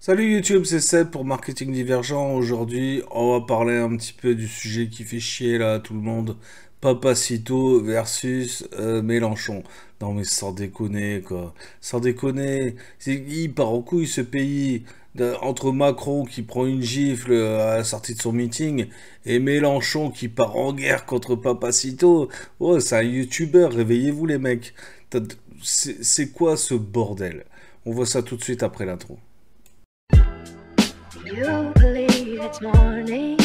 Salut YouTube, c'est Seb pour Marketing Divergent. Aujourd'hui, on va parler un petit peu du sujet qui fait chier là tout le monde. Papacito versus Mélenchon. Non mais sans déconner quoi. Sans déconner. Il part en couille ce pays. Entre Macron qui prend une gifle à la sortie de son meeting et Mélenchon qui part en guerre contre Papacito. Oh, c'est un YouTuber, réveillez-vous les mecs. C'est quoi ce bordel? On voit ça tout de suite après l'intro. You believe it's morning.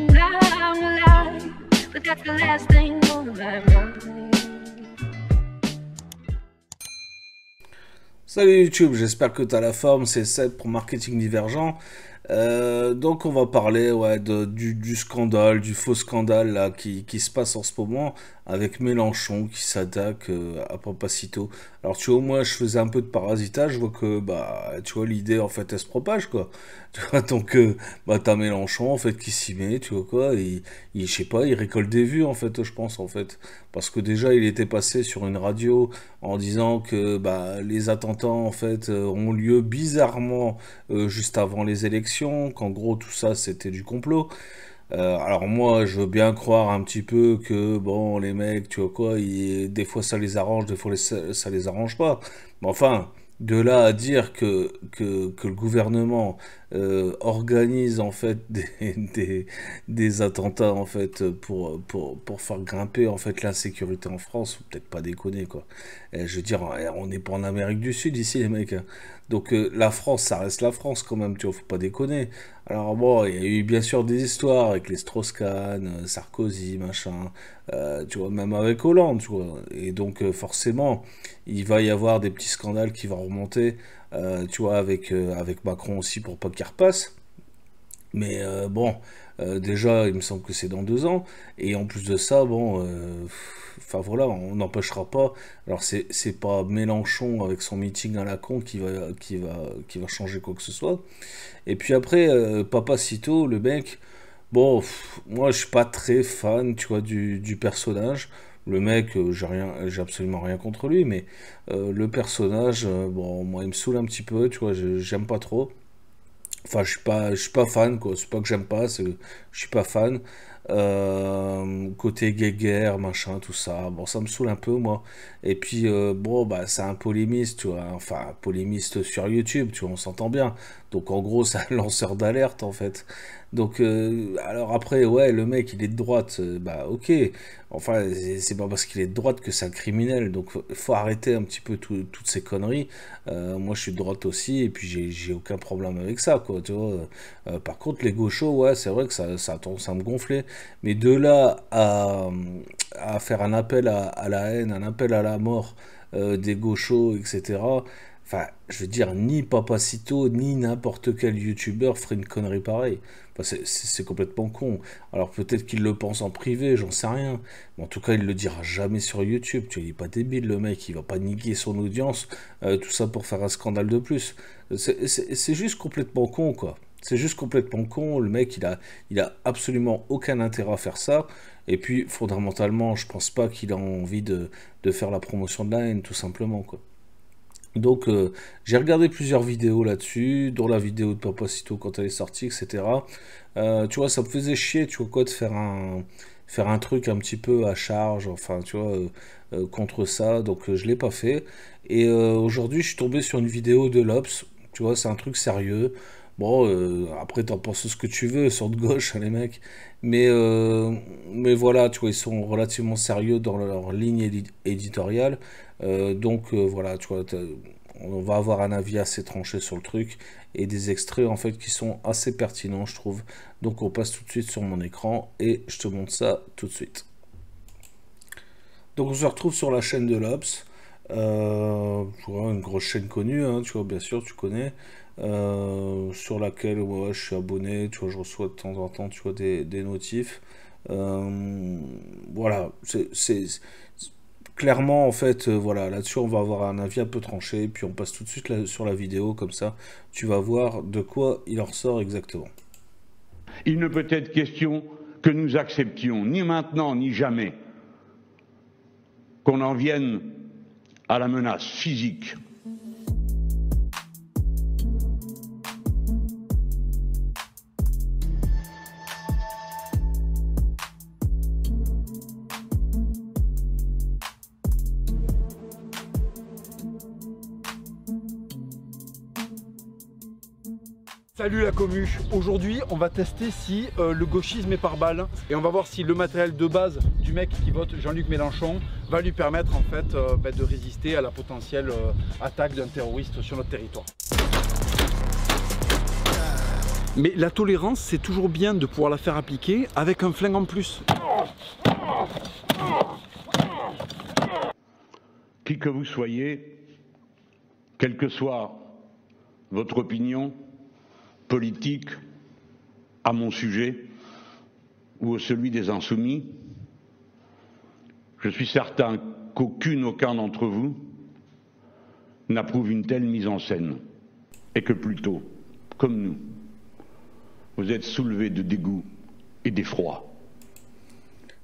I'm alive, but that's the last thing on my mind. Salut YouTube, j'espère que tu as la forme, c'est Seb pour Marketing Divergent. Donc on va parler du scandale, du faux scandale là, qui se passe en ce moment avec Mélenchon qui s'attaque à Papacito. Alors tu vois, moi je faisais un peu de parasitage, je vois que bah tu vois l'idée en fait elle se propage quoi. Tu vois, donc bah t'as Mélenchon en fait qui s'y met, tu vois quoi, je sais pas, il récolte des vues en fait je pense en fait. Parce que déjà il était passé sur une radio en disant que bah les attentats en fait ont lieu bizarrement juste avant les élections, qu'en gros tout ça c'était du complot. Alors moi je veux bien croire un petit peu que bon les mecs tu vois quoi, des fois ça les arrange, des fois ça les arrange pas. Mais enfin, de là à dire que le gouvernement organise en fait des attentats en fait pour faire grimper en fait l'insécurité en France, faut peut-être pas déconner quoi. Je veux dire, on n'est pas en Amérique du Sud ici les mecs, hein. Donc la France, ça reste la France quand même, tu vois, faut pas déconner. Alors bon, il y a eu bien sûr des histoires avec les Strauss-Kahn, Sarkozy, machin, tu vois, même avec Hollande, tu vois. Et donc forcément, il va y avoir des petits scandales qui vont remonter, tu vois, avec Macron aussi pour pas qu'il repasse. Mais bon, déjà, il me semble que c'est dans 2 ans. Et en plus de ça, bon, enfin voilà, on n'empêchera pas. Alors c'est pas Mélenchon avec son meeting à la con qui va changer quoi que ce soit. Et puis après, Papacito, le mec, bon, moi je suis pas très fan, tu vois, du personnage. Le mec, j'ai absolument rien contre lui, mais le personnage, bon, moi il me saoule un petit peu, tu vois, j'aime pas trop. Enfin, je suis pas fan, quoi. C'est pas que j'aime pas, je suis pas fan. Côté guéguerre, machin, tout ça. Bon, ça me saoule un peu, moi. Et puis, bon, bah, c'est un polémiste, tu vois. Enfin, un polémiste sur YouTube, tu vois, on s'entend bien. Donc, en gros, c'est un lanceur d'alerte, en fait. Donc, alors après, ouais, le mec, il est de droite. Bah, ok. Enfin, c'est pas parce qu'il est de droite que c'est un criminel. Donc, faut arrêter un petit peu toutes ces conneries. Moi, je suis de droite aussi, et puis j'ai aucun problème avec ça, quoi, tu vois. Par contre, les gauchos, ouais, c'est vrai que ça a tendance à me gonfler. Mais de là à faire un appel à la haine, un appel à la mort des gauchos, etc. Enfin, je veux dire, ni Papacito, ni n'importe quel youtubeur ferait une connerie pareille. Enfin, c'est complètement con. Alors peut-être qu'il le pense en privé, j'en sais rien. Mais en tout cas, il le dira jamais sur YouTube. Tu vois, il est pas débile, le mec. Il va pas niquer son audience, tout ça pour faire un scandale de plus. C'est juste complètement con, quoi. C'est juste complètement con. Le mec, il a absolument aucun intérêt à faire ça. Et puis, fondamentalement, je pense pas qu'il a envie de faire la promotion de la haine, tout simplement, quoi. Donc j'ai regardé plusieurs vidéos là-dessus, dont la vidéo de Papacito quand elle est sortie, etc. Tu vois, ça me faisait chier, tu vois quoi, de faire un truc un petit peu à charge, enfin, tu vois, contre ça. Donc je l'ai pas fait. Et aujourd'hui, je suis tombé sur une vidéo de l'Obs. Tu vois, c'est un truc sérieux. Bon, après, t'en penses ce que tu veux, sur de gauche, hein, les mecs. Mais, euh, mais voilà, tu vois, ils sont relativement sérieux dans leur ligne éditoriale. Donc voilà, tu vois, on va avoir un avis assez tranché sur le truc et des extraits en fait qui sont assez pertinents, je trouve. Donc on passe tout de suite sur mon écran et je te montre ça tout de suite. Donc on se retrouve sur la chaîne de l'Obs. Tu vois, une grosse chaîne connue, hein, tu vois, bien sûr, tu connais. Sur laquelle ouais, je suis abonné, tu vois, je reçois de temps en temps, tu vois, des notifs. Voilà, clairement, en fait, voilà, là-dessus, on va avoir un avis un peu tranché, puis on passe tout de suite sur la vidéo, comme ça, tu vas voir de quoi il en ressort exactement. Il ne peut être question que nous acceptions, ni maintenant ni jamais, qu'on en vienne à la menace physique. Salut la commu, aujourd'hui on va tester si le gauchisme est par balle et on va voir si le matériel de base du mec qui vote Jean-Luc Mélenchon va lui permettre en fait de résister à la potentielle attaque d'un terroriste sur notre territoire. Mais la tolérance, c'est toujours bien de pouvoir la faire appliquer avec un flingue en plus. Qui que vous soyez, quelle que soit votre opinion politique à mon sujet ou à celui des insoumis, je suis certain aucun d'entre vous n'approuve une telle mise en scène et que plutôt, comme nous, vous êtes soulevés de dégoût et d'effroi.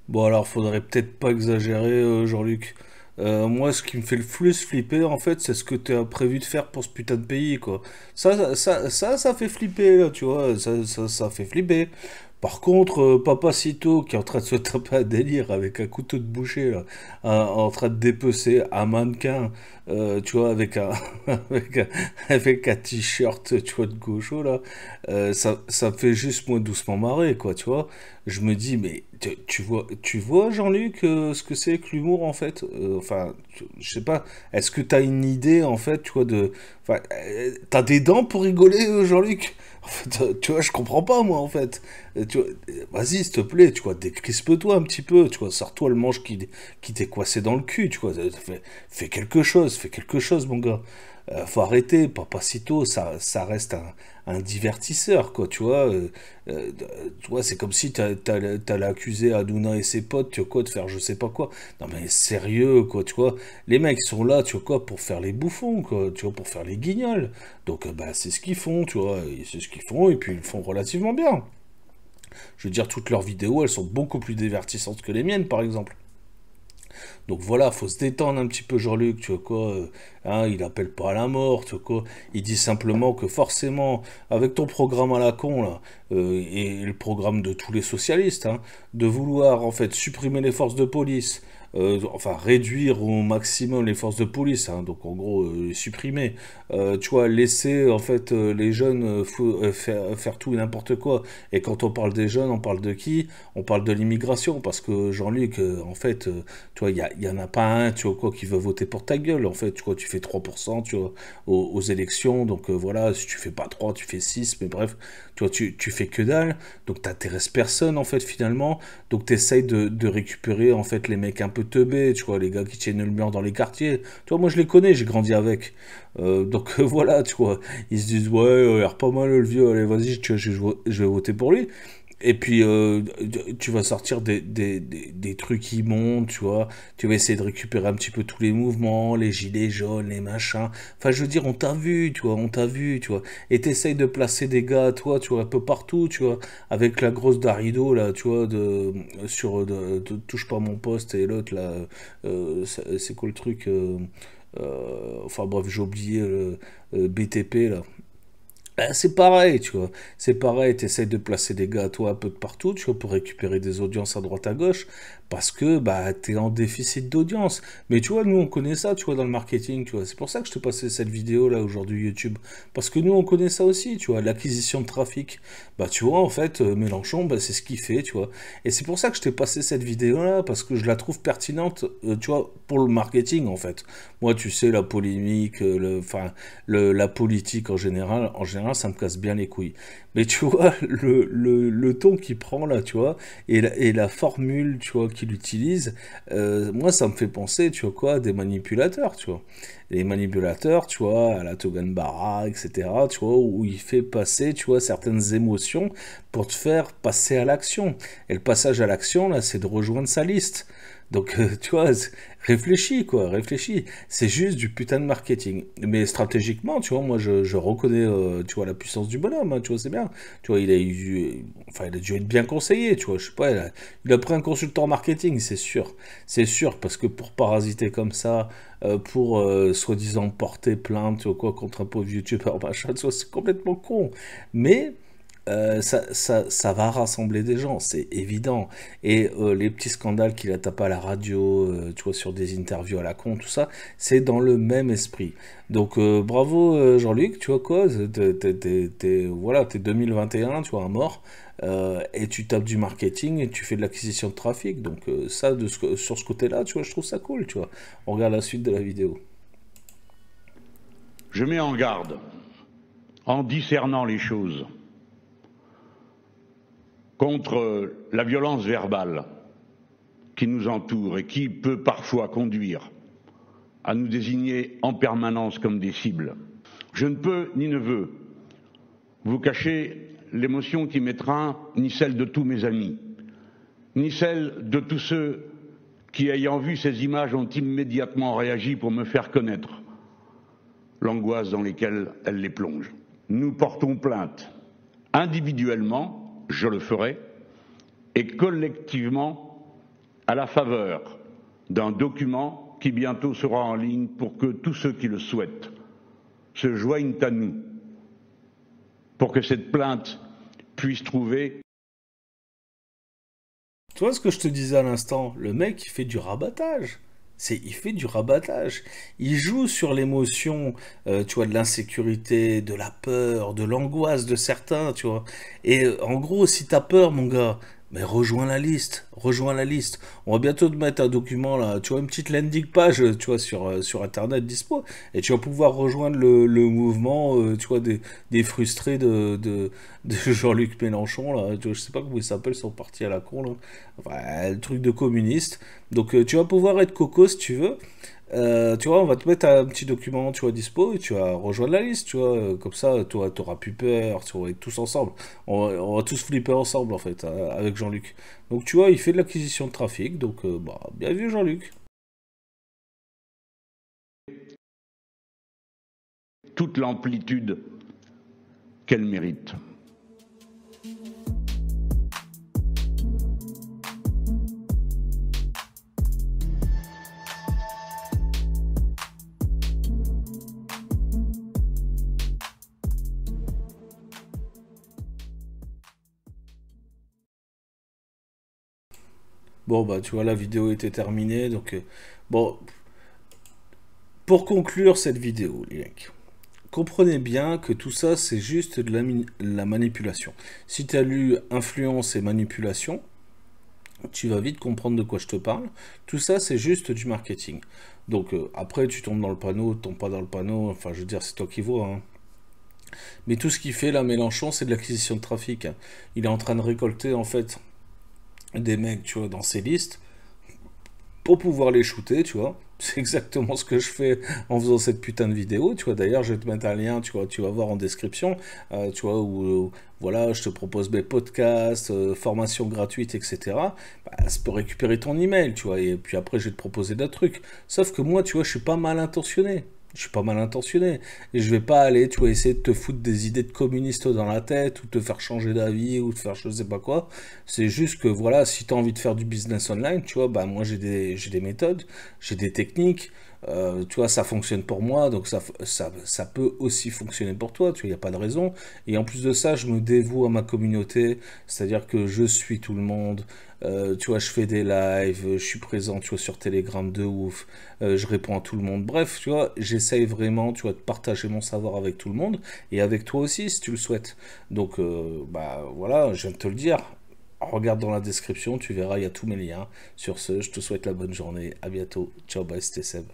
Bon alors, faudrait peut-être pas exagérer, Jean-Luc. Moi, ce qui me fait le plus flipper, en fait, c'est ce que tu as prévu de faire pour ce putain de pays, quoi. Ça fait flipper, là, tu vois. Ça fait flipper. Par contre, Papacito, qui est en train de se taper un délire avec un couteau de boucher, là, en train de dépecer un mannequin, tu vois, avec un t-shirt, tu vois, de gaucho, là, ça me fait juste, moi, doucement marrer, quoi, tu vois. Je me dis, mais tu vois, Jean-Luc, ce que c'est que l'humour, en fait? Enfin, je sais pas, est-ce que t'as une idée, en fait, tu vois, enfin, t'as des dents pour rigoler, Jean-Luc? En fait, tu vois, je comprends pas, moi, en fait. Tu vois, vas-y, s'il te plaît, tu vois, décrispe-toi un petit peu, tu vois, sors-toi le manche qui t'est coincé dans le cul, tu vois, fais quelque chose, mon gars. Faut arrêter, Papacito, ça reste un divertisseur, quoi, tu vois, c'est comme si t'allais accuser Hanouna et ses potes, tu vois, quoi, de faire je sais pas quoi. Non, mais sérieux, quoi, tu vois, les mecs sont là, tu vois, quoi, pour faire les bouffons, quoi, tu vois, pour faire les guignols. Donc, bah, c'est ce qu'ils font, tu vois, c'est ce qu'ils font, et puis ils le font relativement bien. Je veux dire, toutes leurs vidéos, elles sont beaucoup plus divertissantes que les miennes, par exemple. Donc voilà, faut se détendre un petit peu, Jean-Luc, tu vois quoi, hein, il appelle pas à la mort, tu vois quoi, il dit simplement que forcément, avec ton programme à la con, là, et le programme de tous les socialistes, hein, de vouloir, en fait, supprimer les forces de police, enfin, réduire au maximum les forces de police, hein, donc en gros, supprimer, tu vois, laisser, en fait, les jeunes faire tout et n'importe quoi, et quand on parle des jeunes, on parle de qui? On parle de l'immigration, parce que Jean-Luc, en fait, tu vois, il y en a pas un, tu vois quoi, qui veut voter pour ta gueule, en fait, tu vois, tu fais 3%, tu vois, aux élections, donc voilà, si tu fais pas 3, tu fais 6, mais bref, tu vois, tu fais que dalle, donc t'intéresses personne, en fait, finalement, donc t'essayes de récupérer, en fait, les mecs un peu teubés, tu vois, les gars qui tiennent le mur dans les quartiers, tu vois, moi je les connais, j'ai grandi avec, donc voilà, tu vois, ils se disent, ouais, il a l'air pas mal le vieux, allez, vas-y, tu vois, je vais voter pour lui. Et puis, tu vas sortir des trucs immondes, tu vois. Tu vas essayer de récupérer un petit peu tous les mouvements, les gilets jaunes, les machins. Enfin, je veux dire, on t'a vu, tu vois, on t'a vu, tu vois. Et t'essayes de placer des gars, toi, tu vois, un peu partout, tu vois. Avec la grosse Darido, là, tu vois, touche pas mon poste, et l'autre, là, c'est quoi le truc enfin, bref, j'ai oublié BTP, là. C'est pareil, tu vois. C'est pareil, t'essayes de placer des gars à toi un peu de partout, tu vois, pour récupérer des audiences à droite à gauche, parce que, bah, t'es en déficit d'audience. Mais tu vois, nous, on connaît ça, tu vois, dans le marketing, tu vois. C'est pour ça que je te passais cette vidéo, là, aujourd'hui, YouTube. Parce que nous, on connaît ça aussi, tu vois, l'acquisition de trafic. Bah, tu vois, en fait, Mélenchon, bah, c'est ce qu'il fait, tu vois. Et c'est pour ça que je t'ai passé cette vidéo-là, parce que je la trouve pertinente, tu vois, pour le marketing, en fait. Moi, tu sais, la polémique, la politique en général, ça me casse bien les couilles. Mais tu vois, le ton qu'il prend là, tu vois, et la formule, tu vois, qu'il utilise, moi, ça me fait penser, tu vois quoi, à des manipulateurs, tu vois. Les manipulateurs, tu vois, à la Togan Barra, etc., tu vois, où il fait passer, tu vois, certaines émotions pour te faire passer à l'action. Et le passage à l'action, là, c'est de rejoindre sa liste. Donc, tu vois, réfléchis, quoi, réfléchis. C'est juste du putain de marketing. Mais stratégiquement, tu vois, moi, je reconnais, tu vois, la puissance du bonhomme, hein, tu vois, c'est bien. Tu vois, il a dû être bien conseillé, tu vois, je sais pas, il a pris un consultant marketing, c'est sûr. C'est sûr, parce que pour parasiter comme ça, pour, soi-disant, porter plainte, tu vois, quoi, contre un pauvre youtubeur, machin, tu vois, c'est complètement con. Mais Ça va rassembler des gens, c'est évident. Et les petits scandales qu'il a tapés à la radio, tu vois, sur des interviews à la con, tout ça, c'est dans le même esprit. Donc bravo Jean-Luc, tu vois quoi, voilà, t'es 2021, tu vois, un mort, et tu tapes du marketing et tu fais de l'acquisition de trafic. Donc ça, sur ce côté-là, tu vois, je trouve ça cool, tu vois. On regarde la suite de la vidéo. Je mets en garde, en discernant les choses, contre la violence verbale qui nous entoure et qui peut parfois conduire à nous désigner en permanence comme des cibles. Je ne peux ni ne veux vous cacher l'émotion qui m'étreint, ni celle de tous mes amis, ni celle de tous ceux qui, ayant vu ces images, ont immédiatement réagi pour me faire connaître l'angoisse dans laquelle elles les plongent. Nous portons plainte individuellement, je le ferai, et collectivement à la faveur d'un document qui bientôt sera en ligne pour que tous ceux qui le souhaitent se joignent à nous, pour que cette plainte puisse trouver... Tu vois ce que je te disais à l'instant? Le mec, il fait du rabattage. Il fait du rabattage. Il joue sur l'émotion, tu vois, de l'insécurité, de la peur, de l'angoisse de certains, tu vois. Et en gros, si t'as peur, mon gars, mais rejoins la liste, rejoins la liste. On va bientôt te mettre un document là, tu vois, une petite landing page, tu vois, sur Internet dispo, et tu vas pouvoir rejoindre le mouvement, tu vois, des frustrés de Jean-Luc Mélenchon là. Tu vois, je sais pas comment il s'appelle son parti à la con là. Enfin, le truc de communiste. Donc tu vas pouvoir être coco si tu veux. Tu vois, on va te mettre un petit document, tu vois, dispo, et tu vas rejoindre la liste, tu vois, comme ça, toi, t'auras plus peur, tu vas être tous ensemble. On va tous flipper ensemble, en fait, avec Jean-Luc. Donc, tu vois, il fait de l'acquisition de trafic, donc, bah, bien vu, Jean-Luc. toute l'amplitude qu'elle mérite. Bon, bah, tu vois, la vidéo était terminée, donc, bon, pour conclure cette vidéo, les mecs, comprenez bien que tout ça, c'est juste de la manipulation. Si tu as lu influence et manipulation, tu vas vite comprendre de quoi je te parle. Tout ça, c'est juste du marketing. Donc, après, tu tombes dans le panneau, tu tombes pas dans le panneau, enfin, je veux dire, c'est toi qui vois, hein. Mais tout ce qu'il fait, là, Mélenchon, c'est de l'acquisition de trafic, hein. Il est en train de récolter, en fait, des mecs, tu vois, dans ses listes, pour pouvoir les shooter, tu vois. C'est exactement ce que je fais en faisant cette putain de vidéo, tu vois. D'ailleurs, je vais te mettre un lien, tu vois, tu vas voir en description, tu vois, où, voilà, je te propose mes podcasts, formations gratuites, etc. Bah, ça peut récupérer ton email, tu vois, et puis après, je vais te proposer d'autres trucs. Sauf que moi, tu vois, je suis pas mal intentionné. Je suis pas mal intentionné. Et je vais pas aller, tu vois, essayer de te foutre des idées de communistes dans la tête, ou te faire changer d'avis, ou te faire je sais pas quoi. C'est juste que, voilà, si tu as envie de faire du business online, tu vois, bah moi j'ai des méthodes, j'ai des techniques, tu vois, ça fonctionne pour moi, donc ça peut aussi fonctionner pour toi, tu vois, il n'y a pas de raison. Et en plus de ça, je me dévoue à ma communauté, c'est-à-dire que je suis tout le monde. Tu vois, je fais des lives, je suis présent, tu vois, sur Telegram de ouf, je réponds à tout le monde. Bref, tu vois, j'essaye vraiment, tu vois, de partager mon savoir avec tout le monde et avec toi aussi, si tu le souhaites. Donc, bah voilà, je viens de te le dire. Regarde dans la description, tu verras, il y a tous mes liens. Sur ce, je te souhaite la bonne journée. À bientôt. Ciao, bye, c'était Seb.